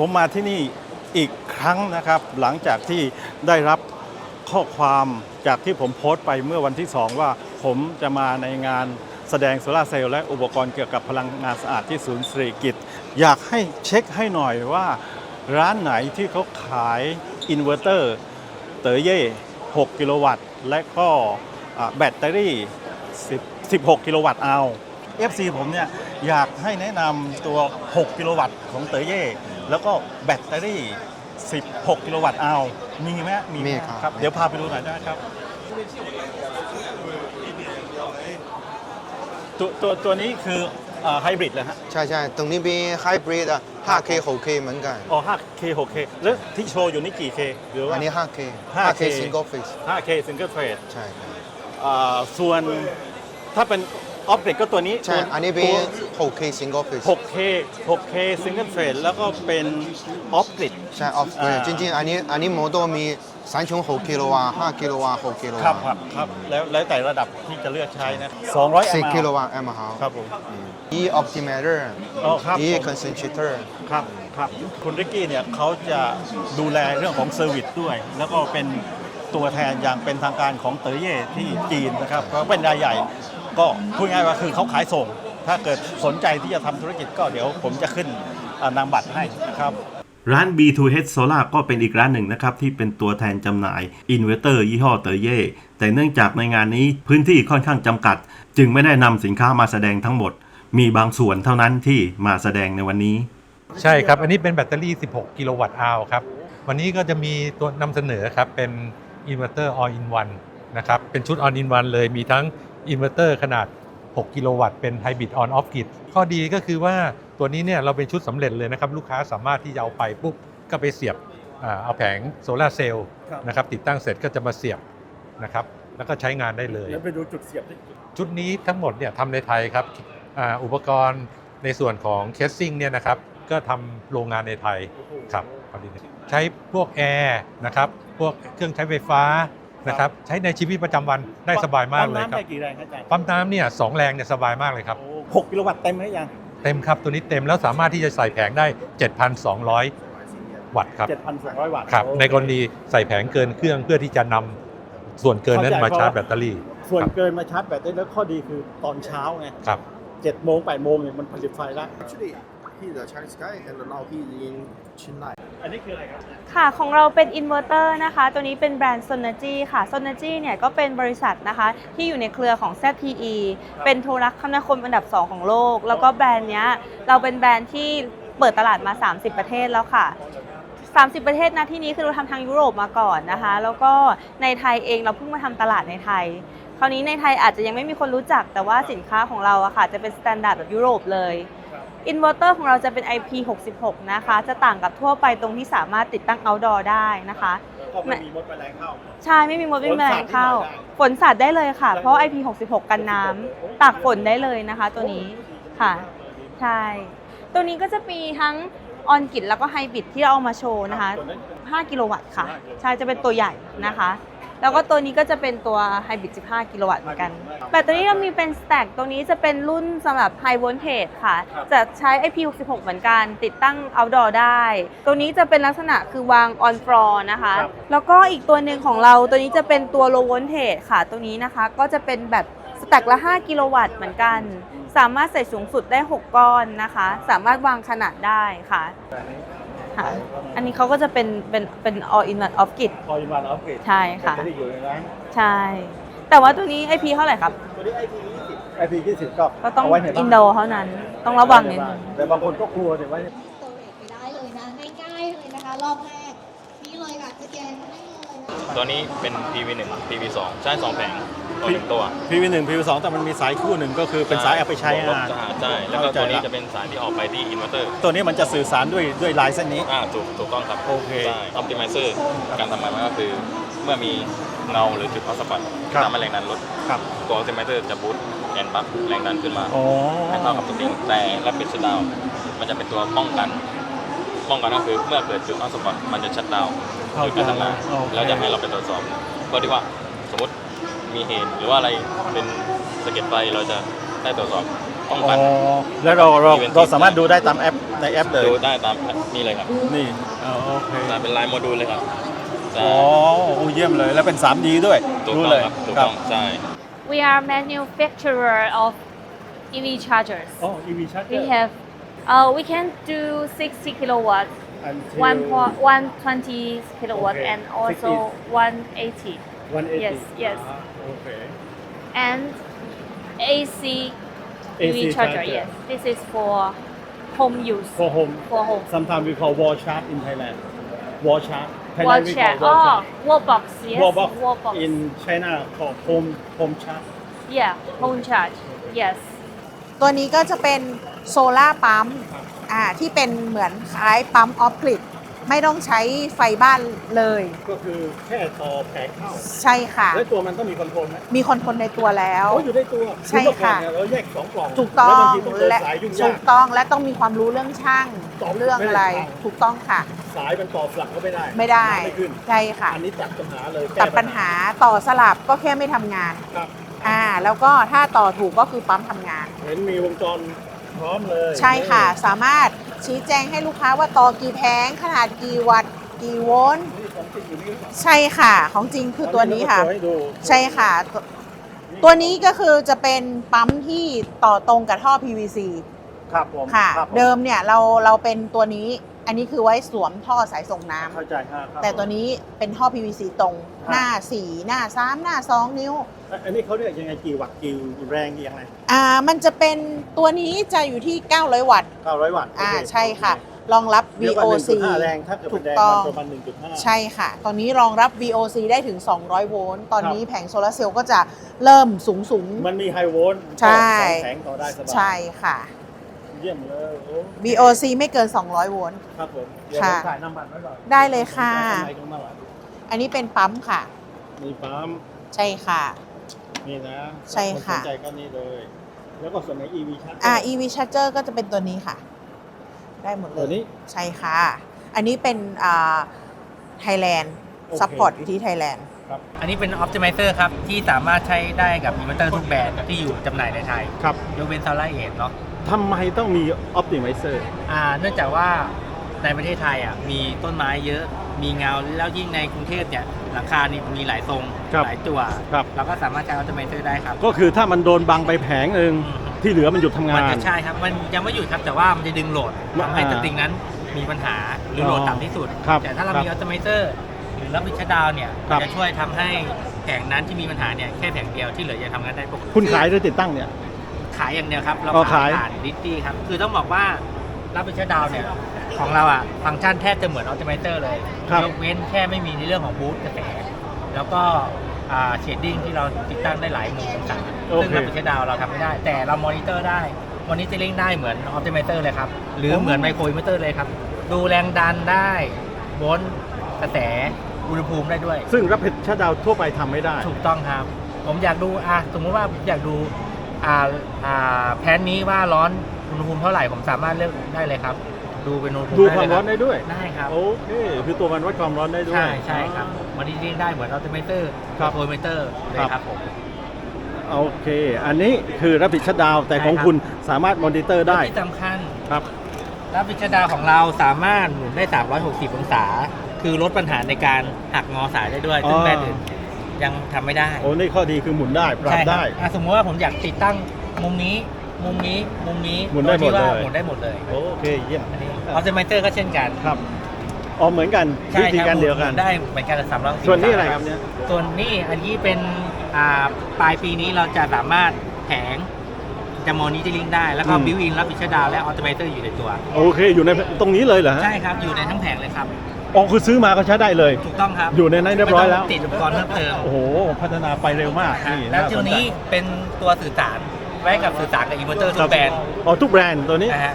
ผมมาที่นี่อีกครั้งนะครับหลังจากที่ได้รับข้อความจากที่ผมโพสต์ไปเมื่อวันที่ 2 ว่าผมจะมาในงานแสดงโซลาร์เซลล์และอุปกรณ์เกี่ยวกับพลังงานสะอาดที่ศูนย์สิริกิติ์อยากให้เช็คให้หน่อยว่าร้านไหนที่เขาขายอินเวอร์เตอร์เต๋อเย่6กิโลวัตต์และก็แบตเตอรี่16กิโลวัตต์เอา FC ผมเนี่ยอยากให้แนะนำตัว6กิโลวัตต์ของเต๋อเย่แล้วก็แบตเตอรี่16กิโลวัตต์เอามีไหมมีครับเดี๋ยวพาไปดูหน่อยได้ครับตัวนี้คือไฮบริดเลยฮะใช่ตรงนี้เป็นไฮบริดอ่ะ 5K 6K เหมือนกันอ๋อ 5K 6K แล้วที่โชว์อยู่นี่กี่ K หรือว่าอันนี้ 5K single phase 5K single phase ใช่ส่วนถ้าเป็นออฟเรกก็ตัวนี้ใช่อันนี้เป็น 6K single phase 6K single phase แล้วก็เป็นออฟกริดใช่ off grid จริงๆอันนี้โมโตมี3.6กิโลวัตต์5กิโลวัตต์6กิโลวัตต์ครับแล้วแต่ระดับที่จะเลือกใช้นะ4กิโลวัตต์มหาครับผม E optimeter E concentrator ครับคุณริกกี้เนี่ยเขาจะดูแลเรื่องของเซอร์วิสด้วยแล้วก็เป็นตัวแทนอย่างเป็นทางการของเต๋อเย่ที่จีนนะครับก็เป็นรายใหญ่ก็พูดง่ายว่าคือเขาขายส่งถ้าเกิดสนใจที่จะทำธุรกิจก็เดี๋ยวผมจะขึ้นนามบัตรให้นะครับร้าน B2H Solar ก็เป็นอีกร้านหนึ่งนะครับที่เป็นตัวแทนจำหน่ายอินเวอร์เตอร์ยี่ห้อเต๋อเย่แต่เนื่องจากในงานนี้พื้นที่ค่อนข้างจำกัดจึงไม่ได้นำสินค้ามาแสดงทั้งหมดมีบางส่วนเท่านั้นที่มาแสดงในวันนี้ใช่ครับอันนี้เป็นแบตเตอรี่16กิโลวัตต์อาวครับวันนี้ก็จะมีตัวนำเสนอครับเป็นอินเวอร์เตอร์ all in one นะครับเป็นชุด all in one เลยมีทั้งอินเวอร์เตอร์ขนาด6กิโลวัตต์เป็นไฮบริด on off grid ข้อดีก็คือว่าตัวนี้เนี่ยเราเป็นชุดสำเร็จเลยนะครับลูกค้าสามารถที่จะเอาไปปุ๊บก็ไปเสียบเอาแผงโซลาร์เซลล์นะครับติดตั้งเสร็จก็จะมาเสียบนะครับแล้วก็ใช้งานได้เลยแล้วไปดูจุดเสียบชุดนี้ทั้งหมดเนี่ยทำในไทยครับอุปกรณ์ในส่วนของเคสซิ่งเนี่ยนะครับก็ทำโรงงานในไทยครับใช้พวกแอร์นะครับพวกเครื่องใช้ไฟฟ้านะครับใช้ในชีวิตประจำวันได้สบายมากเลยครับปั๊มน้ำได้กี่แรงครับอาจารย์ปั๊มน้ำเนี่ย2แรงเนี่ยสบายมากเลยครับ6กิโลวัตต์เต็มไหมยังเต็มครับตัวนี้เต็มแล้วสามารถที่จะใส่แผงได้ 7,200 วัตต์ครับ 7,200 วัตต์ครับในกรณีใส่แผงเกินเครื่องเพื่อที่จะนำส่วนเกินนั้นมาชาร์จแบตเตอรี่ส่วนเกินมาชาร์จแบตเตอรี่แล้วข้อดีคือตอนเช้าไงครับ7 โมง 8 โมงเนี่ยมันผลิตไฟแล้วHe's a Chinese guy and now he's in Chennai อันนี้คืออะไรครับค่ะของเราเป็นอินเวอร์เตอร์นะคะตัวนี้เป็นแบรนด์ Sonergy ค่ะ Sonergy เนี่ยก็เป็นบริษัทนะคะที่อยู่ในเครือของ ZTE เป็นโทรคมนาคมอันดับ 2 ของโลกแล้วก็แบรนด์เนี้ยเราเป็นแบรนด์ที่เปิดตลาดมา30ประเทศแล้วค่ะ30ประเทศนะที่นี้คือเราทำทางยุโรปมาก่อนนะคะแล้วก็ในไทยเองเราเพิ่งมาทำตลาดในไทยคราวนี้ในไทยอาจจะยังไม่มีคนรู้จักแต่ว่าสินค้าของเราอะค่ะจะเป็นสแตนดาร์ดแบบยุโรปเลยอินเวอร์เตอร์ของเราจะเป็น IP66 นะคะจะต่างกับทั่วไปตรงที่สามารถติดตั้ง outdoor ได้นะคะไม่มีมดแมลงเข้าใช่ไม่มีมดไม่มีแมลงเข้าฝนสาดได้เลยค่ะเพราะ IP66 กันน้ำตากฝนได้เลยนะคะตัวนี้ค่ะใช่ตัวนี้ก็จะมีทั้งออนกิดแล้วก็ไฮบริดที่เราเอามาโชว์นะคะ5กิโลวัตต์ค่ะใช่จะเป็นตัวใหญ่นะคะแล้วก็ตัวนี้ก็จะเป็นตัวไฮบริด15กิโลวัตต์เหมือนกันแบตเตอรี่เรามีเป็นสแต็กตัวนี้จะเป็นรุ่นสำหรับไฮโวลเทจค่ะจะใช้ IP66 เหมือนกันติดตั้ง outdoor ได้ตัวนี้จะเป็นลักษณะคือวาง on floor นะคะแล้วก็อีกตัวหนึ่งของเราตัวนี้จะเป็นตัว low voltage ค่ะตัวนี้นะคะก็จะเป็นแบบสแต็กละ5กิโลวัตต์เหมือนกันสามารถใส่สูงสุดได้6ก้อนนะคะสามารถวางขนาดได้ค่ะอันนี้เขาก็จะเป็น all in one off grid all in one off grid ใช่ค่ะอยู่ในร้านใช่แต่ว่าตัวนี้ IP เท่าไหร่ครับตัวนี้ IP 20ก็ต้องอินโดเท่านั้นต้องระวังนิดนึงแต่บางคนก็กลัวเนี่ยว่าตัวเล็กไปได้เลยนะง่ายๆเลยนะคะรอบแรกนี่เลยค่ะสแกนได้เลยนะตัวนี้เป็น PV1 PV2 ใช้2แผงต่อ1ตัว PV1 PV2 แต่มันมีสายคู่หนึ่งก็คือเป็นสายเอาไปใช้งานใช่แล้วก็ตัวนี้จะเป็นสายที่ออกไปที่อินเวอร์เตอร์ตัวนี้มันจะสื่อสารด้วยลายเส้นนี้ถูกต้องครับโอเคใช่ Optimizer การทำงานมันก็คือเมื่อมีเงาหรือจุดฮอตสปอตทำให้แรงดันลดตัว Optimizer จะบูสต์แอนปั๊บแรงดันขึ้นมาให้เท่ากับสปริงแต่และปิดชัตดาวน์มันจะเป็นตัวป้องกันก็คือเมื่อเกิดจุดฮอตสปอตมันจะชัตดาวน์หยุดการทำงานแล้วจะให้เราไปตรวจสอบเพื่อที่ว่าสมมติมีเหตุหรือว่าอะไรเป็นสะเก็ดไฟเราจะได้ตรวจสอบ ต้องปั่น แล้วเราสามารถดูได้ตามแอปในแอปเลย ดูได้ตามนี่เลยครับ นี่โอเค เป็นลายโมดูลเลยครับใช่ อ๋อเยี่ยมเลยแล้วเป็น 3D ด้วย ถูก รู้ ต้อง เลย ครับถูกต้องใช่ We are manufacturer of EV chargers. อ๋อ EV charger We have, we can do 60 kilowatts, until 120 kilowatt, Okay. and also 180. 180 Yes, yes. Okay. And AC EV AC charger. Yes, this is for home use. for home For home. sometimes we call wall charge in Thailand wall charge Wall Thailand we chair. call wall Oh, charge wall box. Yes, wall box wall box. in China called home charge Yeah, home charge. Yes. ตัวนี้ก็จะเป็นโซล่าร์ปั๊มที่เป็นเหมือนคล้ายปั๊มออฟกริดไม่ต้องใช้ไฟบ้านเลย ก็คือแค่ต่อแผงเข้า ใช่ค่ะ แล้วตัวมันต้องมีคอนโทรลไหม มีคอนโทรลในตัวแล้ว เขาอยู่ในตัว ใช่ค่ะ อเมื่อก่อนเนี่ยเราแยก2 กล่อง ถูกต้อ แล้ว ง บางทีต้องเดิน และ สายยุ่ง ถู ยาก กต้องและต้องมีความรู้เรื่องช่าง ต่อ เรื่องอะไร ไม่ได้ ถูกต้องค่ะ สายมันต่อสลักก็ไม่ได้ ไม่ได้ ไม่ขึ้น ใช่ค่ะ อันนี้ตัดปัญหาเลยแก้ ตัดปัญหาต่อสลับก็แค่ไม่ทำงาน ครับ แล้วก็ถ้าต่อถูกก็คือปั๊มทำงาน เห็นมีวงจรพร้อมเลย ใช่ค่ะ สามารถชี้แจงให้ลูกค้าว่าต่อกี่แผงขนาดกี่วัตต์กี่โวลต์ นี่ของจริงอยู่นี่หรือเปล่า ใช่ค่ะ ของจริงคือตัวนี้ค่ะ เอาให้ดู ใช่ค่ะ ตัวนี้ก็คือจะเป็นปั๊มที่ต่อตรงกับท่อ PVC ครับผม ค่ะ ครับผ เดิมเนี่ยเราเป็นตัวนี้ อันนี้คือไว้สวมท่อสายส่งน้ำ เข้าใจครับ แต่ตัวนี้เป็นท่อ PVC ตรงหน้า 4 หน้า 3 หน้า 2 นิ้ว อันนี้เขาเรียกยังไงกี่วัตต์กี่แรงกี่ยังไง มันจะเป็นตัวนี้จะอยู่ที่ 900 วัตต์ 900 วัตต์โอเค ใช่ค่ะ รองรับ เรียกว่า VOC 1.5 แรงถ้าเกิด ถู เป็น ก แรง ต้อง มันประมาณ 1.5 ใช่ค่ะ ตอนนี้รองรับ VOC ได้ถึง 200 โวลต์ ตอนนี้ ครับ แผงโซลาร์เซลล์ก็จะเริ่มสูง มันมีไฮโวลต์ ใช่ สองแผงต่อได้สบาย ใช่ค่ะ เยี่ยมเลยโอ้ VOC ไม่เกิน 200 โวลต์ ครับผมเดี๋ยวผ ค่ะ มถ่ายน้ำบัตรไว้ก่อน ได้เลยค่ะ ถ่ายข้างในตรงนั้นเหรอ อันนี้เป็นปั๊มค่ะ มีปั๊ม ใช่ค่ะ นี่นะ ใช่ค่ะ นสนใจก็นี่เลย แล้วก็ส่วนไหน EV ชัด EV Charger ก็จะเป็นตัวนี้ค่ะ ได้หมดเล ตัวย นี้ ใช่ค่ะ อันนี้เป็นไทยแลนด์ โอเค ซัพพอร์ตอยู่ที่ไทยแลนด์ อันนี้เป็น Optimizer ครับ ที่สามารถใช้ได้กับอินเวอร์เตอร์ทุกแบรนด์ที่อยู่จำหน่ายในไทย ครับ ยกเว้น Solar Edge เนาะ ทำไมต้องมี Optimizer เนื่องจากว่าในประเทศไทยมีต้นไม้เยอะมีเงาแล้วยิ่งในกรุงเทพเนี่ยหลังคานี่มีหลายทรง ครับ หลายตัว ครับ เราก็สามารถใช้ Optimizer ได้ครับ ก็คือถ้ามันโดนบังไปแผงหนึ่งที่เหลือมันหยุดทำงา มัน น จะใช่ครับ มันยังไม่หยุดครับ แต่ว่ามันจะดึงโหลดทำให้สตริงนั้นมีปัญหาหรือโหลดต่ำที่สุด ครับ แต่ถ้าเรามี ครับ Optimizer หรือรับบิชดาวเนี่ย ครับ จะช่วยทำให้แผงนั้นที่มีปัญหาเนี่ยแค่แผงเดียวที่เหลือจะทำงานได้ปกติ คุณขายหรือติดตั้งเนี่ย ขายอย่างเดียวครับ เรา อ๋อ ขาย ขาย ผ่านดิสตี้ครับ คือต้องบอกว่ารับบิชดาวเนี่ยของเราฟังก์ชันแทบจะเหมือน Optimizer เลย ครับ ยกเว้นแค่ไม่มีในเรื่องของบูสต์กระแสแล้วก็เชดดิ้งที่เราติดตั้งได้หลายมุมต่างๆซึ่งรับบิชดาวเราทำไม่ได้ แต่เรามอนิเตอร์ได้มอนิเตอร์ลิงได้เหมือน Optimizer เลยครับ หรือเหมือนไมโครอินเวอร์เตอร์เลยครับ ดูแรงดันได้โวลต์กระแสอุณหภูมิได้ด้วย ซึ่งรับผิดชาดาวทั่วไปทำไม่ได้ ถูกต้องครับ ผมอยากดูสมมติว่าผมอยากดูแพนนี้ว่าร้อนอุณหภูมิเท่าไหร่ผมสามารถเลือกได้เลยครับ ดูเป็นอุณหภูมิ ดูความร้อน ได้ ได้ด้วย ได้ครับ โอเค คือตัวมันวัดความร้อนได้ด้วย ใช่ครับมอนิเตอร์ได้เหมือนอัลติเมเตอร์ ครับ โพลเมเตอร์เลยครับผม โอเค อันนี้คือรับผิดชาดาวแต่ของ ใช่ครับ คุณสามารถมอนิเตอร์ได้ และที่สำคัญ ครับ รับพิชดาของเราสามารถหมุนได้ 360 องศา คือลดปัญหาในการหักงอสายได้ด้วย ซึ่ง อ๋อ แบรนด์อื่นยังทำไม่ได้ โอ้นี่ข้อดีคือหมุนได้ ปรับ ใช่ครับ ได้ สมมติว่าผมอยากติดตั้งมุมนี้ มุมนี้ มุมนี้ หมุนได้หมดเลย โที่ว่าหมุนได้หมดเลย โอเค เยี่ยม อันนี้ออ t ติ m เตอร์ก็เช่นกัน ครับอ๋อเหมือนกัน ใช่ วิธี ค กา รั ร บ เดียวกัน หมุได้เหมือนกัน360 ส่วนนี้อะไรครับเนี่ย ส่วนนี้อันนี้เป็นปลายปีนี้เราจะสามารถแผงจะมอนิเตอร์ลิงได้ แล้วก็ อืม บิวอินรับพิชดาและออ t ติเมเตอร์อยู่ในตัว โอเค อยู่ในตรงนี้เลยเหรอฮะ ใช่ครับ อยู่ในทั้งแผงเลยครับ อ๋อคือซื้อมาก็ใช้ได้เลย ถูกต้องครับ อยู่ในนั้นเรียบร้อยแล้ว ไม่ต้งติดอุปกรณ์เพิ่มเติม โอ้โห พัฒนาไปเร็วมากนี่ แล้ว าส ตัวน ใจ นี้เป็นตัวสื่อสารไว้กับสื่อสารกับอินเวอร์เตอร์ทุ ค กแบรนด์ อ๋อทุกแบรนด์ตัวนี้ นะฮะ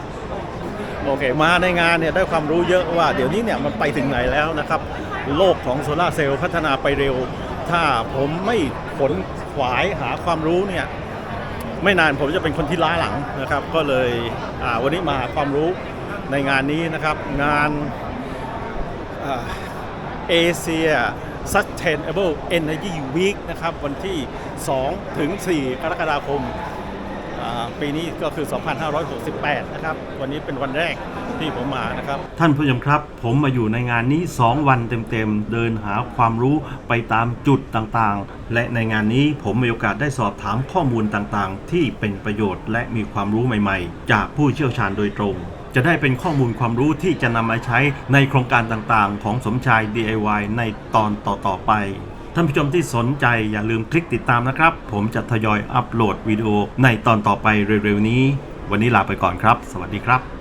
โอเค มาในงานเนี่ยได้ความรู้เยอะว่าเดี๋ยวนี้เนี่ยมันไปถึงไหนแล้วนะครับ โลกของโซลาร์เซลล์พัฒนาไปเร็ว ถ้าผมไม่ขนขวายหาความรู้เนี่ยไม่นานผมจะเป็นคนที่ล้าหลังนะครับ ก็เลยวันนี้มาหาความรู้ในงานนี้นะครับ งานAsia Sustainable Energy Week นะครับวันที่ 2 ถึง 4 กรกฎาคม ปีนี้ก็คือ 2568 นะครับ วันนี้เป็นวันแรกที่ผมมานะครับ ท่านผู้ชมครับ ผมมาอยู่ในงานนี้ 2 วันเต็มๆ เดินหาความรู้ไปตามจุดต่างๆ และในงานนี้ผมมีโอกาสได้สอบถามข้อมูลต่างๆ ที่เป็นประโยชน์และมีความรู้ใหม่ๆ จากผู้เชี่ยวชาญโดยตรง จะได้เป็นข้อมูลความรู้ที่จะนำมาใช้ในโครงการต่างๆ ของสมชาย DIY ในตอนต่อๆไป ท่านผู้ชมที่สนใจอย่าลืมคลิกติดตามนะครับ ผมจะทยอยอัปโหลดวิดีโอในตอนต่อไปเร็วๆนี้ วันนี้ลาไปก่อนครับ สวัสดีครับ